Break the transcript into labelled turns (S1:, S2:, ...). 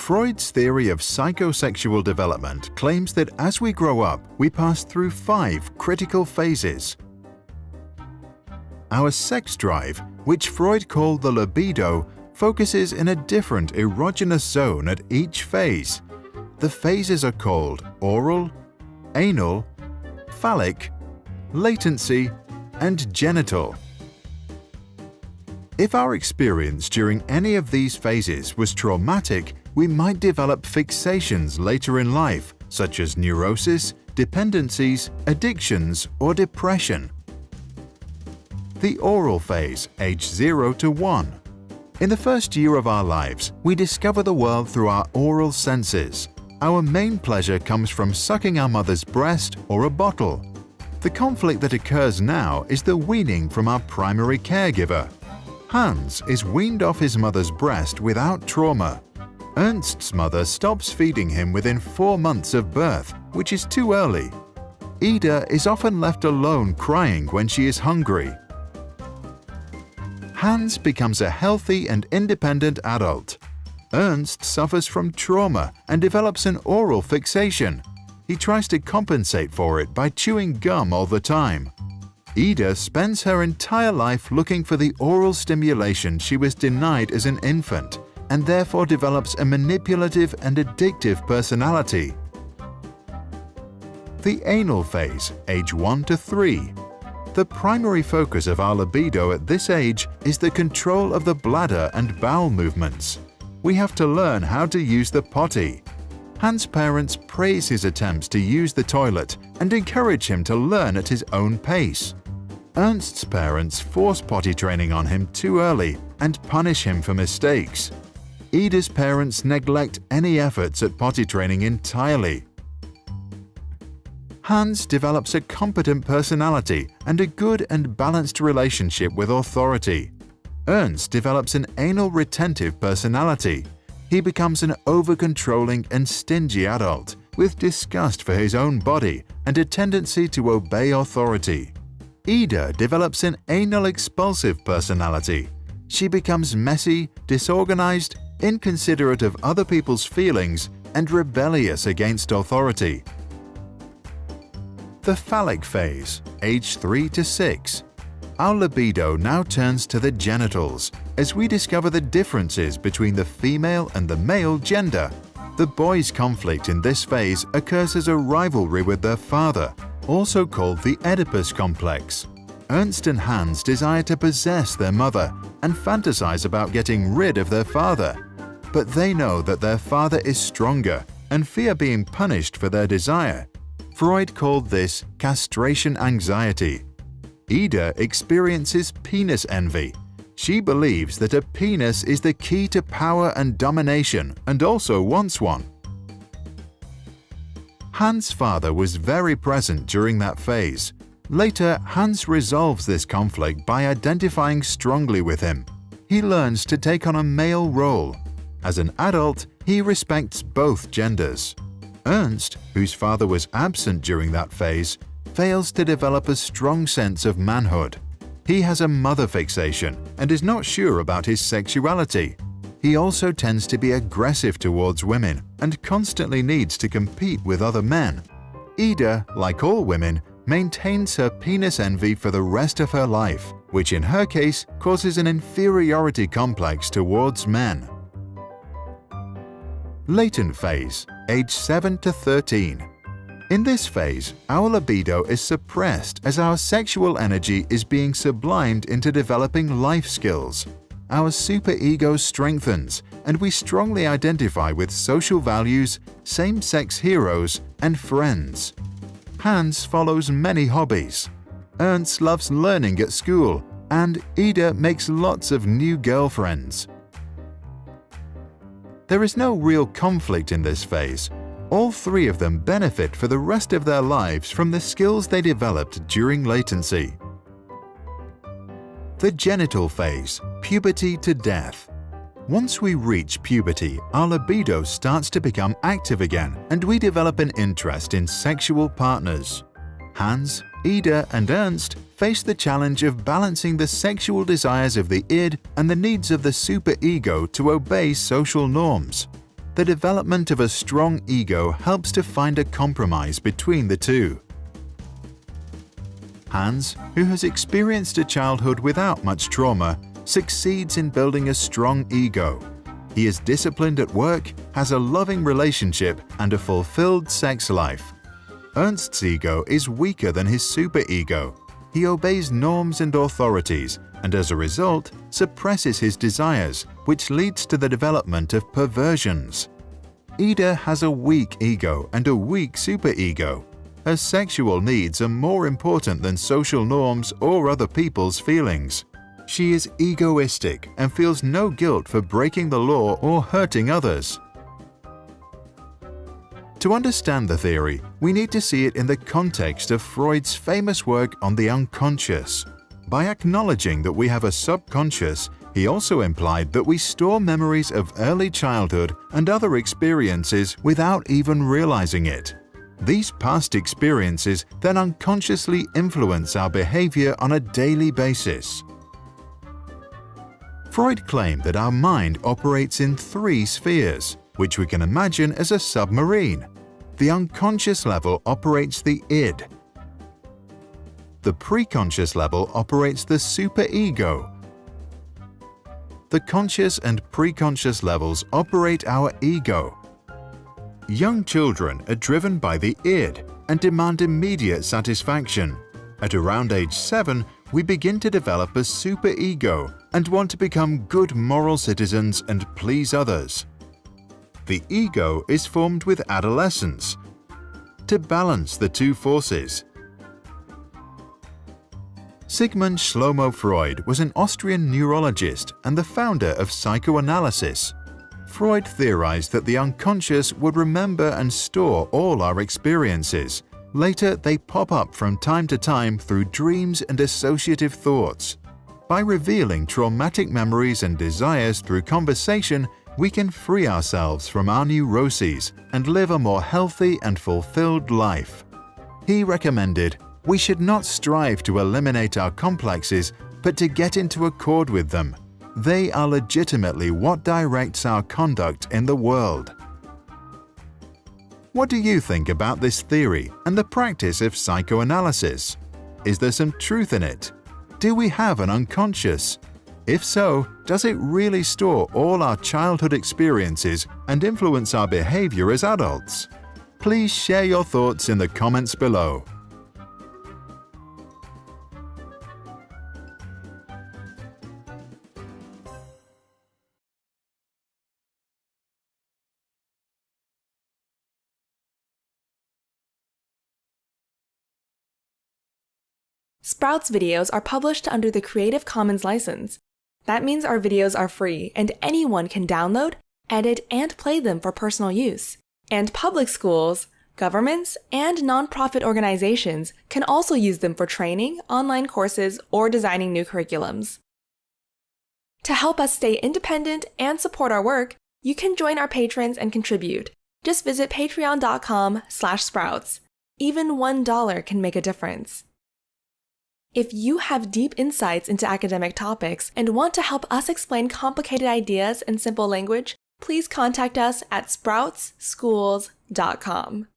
S1: Freud's theory of psychosexual development claims that as we grow up, we pass through 5 critical phases. Our sex drive, which Freud called the libido, focuses in a different erogenous zone at each phase. The phases are called oral, anal, phallic, latency, and genital. If our experience during any of these phases was traumatic, we might develop fixations later in life, such as neurosis, dependencies, addictions, or depression. The oral phase, age 0 to 1. In the first year of our lives, we discover the world through our oral senses. Our main pleasure comes from sucking our mother's breast or a bottle. The conflict that occurs now is the weaning from our primary caregiver. Hans is weaned off his mother's breast without trauma. Ernst's mother stops feeding him within 4 months of birth, which is too early. Ida is often left alone crying when she is hungry. Hans becomes a healthy and independent adult. Ernst suffers from trauma and develops an oral fixation. He tries to compensate for it by chewing gum all the time. Ida spends her entire life looking for the oral stimulation she was denied as an infant, and therefore develops a manipulative and addictive personality. The anal phase, age 1 to 3. The primary focus of our libido at this age is the control of the bladder and bowel movements. We have to learn how to use the potty. Hans' parents praise his attempts to use the toilet and encourage him to learn at his own pace. Ernst's parents force potty training on him too early and punish him for mistakes. Ida's parents neglect any efforts at potty training entirely. Hans develops a competent personality and a good and balanced relationship with authority. Ernst develops an anal retentive personality. He becomes an over-controlling and stingy adult with disgust for his own body and a tendency to obey authority. Ida develops an anal expulsive personality. She becomes messy, disorganized, inconsiderate of other people's feelings, and rebellious against authority. The phallic phase, age 3 to 6. Our libido now turns to the genitals as we discover the differences between the female and the male gender. The boys' conflict in this phase occurs as a rivalry with their father, also called the Oedipus complex. Ernst and Hans desire to possess their mother and fantasize about getting rid of their father. But they know that their father is stronger and fear being punished for their desire. Freud called this castration anxiety. Ida experiences penis envy. She believes that a penis is the key to power and domination and also wants one. Hans' father was very present during that phase. Later, Hans resolves this conflict by identifying strongly with him. He learns to take on a male role. As an adult, he respects both genders. Ernst, whose father was absent during that phase, fails to develop a strong sense of manhood. He has a mother fixation and is not sure about his sexuality. He also tends to be aggressive towards women and constantly needs to compete with other men. Ida, like all women, maintains her penis envy for the rest of her life, which in her case causes an inferiority complex towards men. Latent phase, age 7 to 13. In this phase, our libido is suppressed as our sexual energy is being sublimed into developing life skills. Our superego strengthens, and we strongly identify with social values, same-sex heroes, and friends. Hans follows many hobbies. Ernst loves learning at school, and Ida makes lots of new girlfriends. There is no real conflict in this phase. All 3 of them benefit for the rest of their lives from the skills they developed during latency. The genital phase, puberty to death. Once we reach puberty, our libido starts to become active again and we develop an interest in sexual partners. Hans, Ida, and Ernst face the challenge of balancing the sexual desires of the id and the needs of the superego to obey social norms. The development of a strong ego helps to find a compromise between the two. Hans, who has experienced a childhood without much trauma, succeeds in building a strong ego. He is disciplined at work, has a loving relationship, and a fulfilled sex life. Ernst's ego is weaker than his superego. He obeys norms and authorities, and as a result, suppresses his desires, which leads to the development of perversions. Ida has a weak ego and a weak superego. Her sexual needs are more important than social norms or other people's feelings. She is egoistic and feels no guilt for breaking the law or hurting others. To understand the theory, we need to see it in the context of Freud's famous work on the unconscious. By acknowledging that we have a subconscious, he also implied that we store memories of early childhood and other experiences without even realizing it. These past experiences then unconsciously influence our behavior on a daily basis. Freud claimed that our mind operates in 3 spheres, which we can imagine as a submarine. The unconscious level operates the id. The preconscious level operates the superego. The conscious and preconscious levels operate our ego. Young children are driven by the id and demand immediate satisfaction. At around age 7, we begin to develop a superego and want to become good moral citizens and please others. The ego is formed with adolescence to balance the two forces. Sigmund Freud was an Austrian neurologist and the founder of psychoanalysis. Freud theorized that the unconscious would remember and store all our experiences. Later, they pop up from time to time through dreams and associative thoughts. By revealing traumatic memories and desires through conversation, we can free ourselves from our neuroses and live a more healthy and fulfilled life. He recommended, we should not strive to eliminate our complexes, but to get into accord with them. They are legitimately what directs our conduct in the world. What do you think about this theory and the practice of psychoanalysis? Is there some truth in it? Do we have an unconscious? If so, does it really store all our childhood experiences and influence our behavior as adults? Please share your thoughts in the comments below.
S2: Sprouts videos are published under the Creative Commons license. That means our videos are free and anyone can download, edit, and play them for personal use. And public schools, governments, and nonprofit organizations can also use them for training, online courses, or designing new curriculums. To help us stay independent and support our work, you can join our patrons and contribute. Just visit patreon.com/sprouts. Even $1 can make a difference. If you have deep insights into academic topics and want to help us explain complicated ideas in simple language, please contact us at sproutsschools.com.